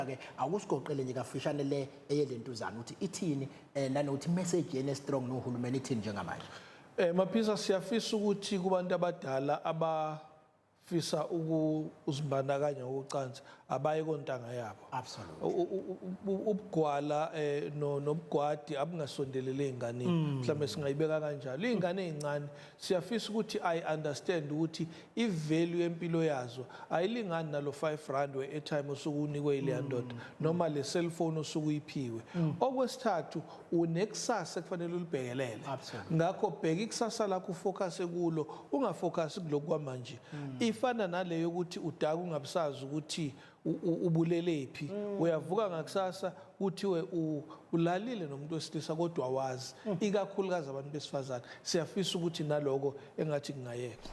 ke akusigoqele nje kafishane le eyelentuzana ukuthi ithini nanokuthi message yene strong nohulumeni ithini njengamanje. Maphisa siyafisa ukuthi kubantu abadala abafisa ukuzibandakanya ngokucansi abaye kontanga yabo. Absolutely. Ubugwala nobugwadi abungasondelele einganeni mhlawumbe singayibeka kanjalo. Izingane ezincane siyafisa ukuthi I understand ukuthi ivalue empilo yazo ayilingani nalo 5 rand we airtime osuku unikwe ile ndoda noma le cellphone osuku uyiphiwe. Okwesithathu unekusasa ekufanele ulibhekelele. Ngakho bheka ikusasa lakho ufocus kulo ungafocus kuloko kwamanje. Ifana naleyo ukuthi udaka ungabusazi ukuthi ubulelephi uyavuka ngakusasa uthiwe ulalile nomuntu wesilisa kodwa wazi ikakhulukazi abantu besifazane siyafisa ukuthi naloko engathi kungayeka.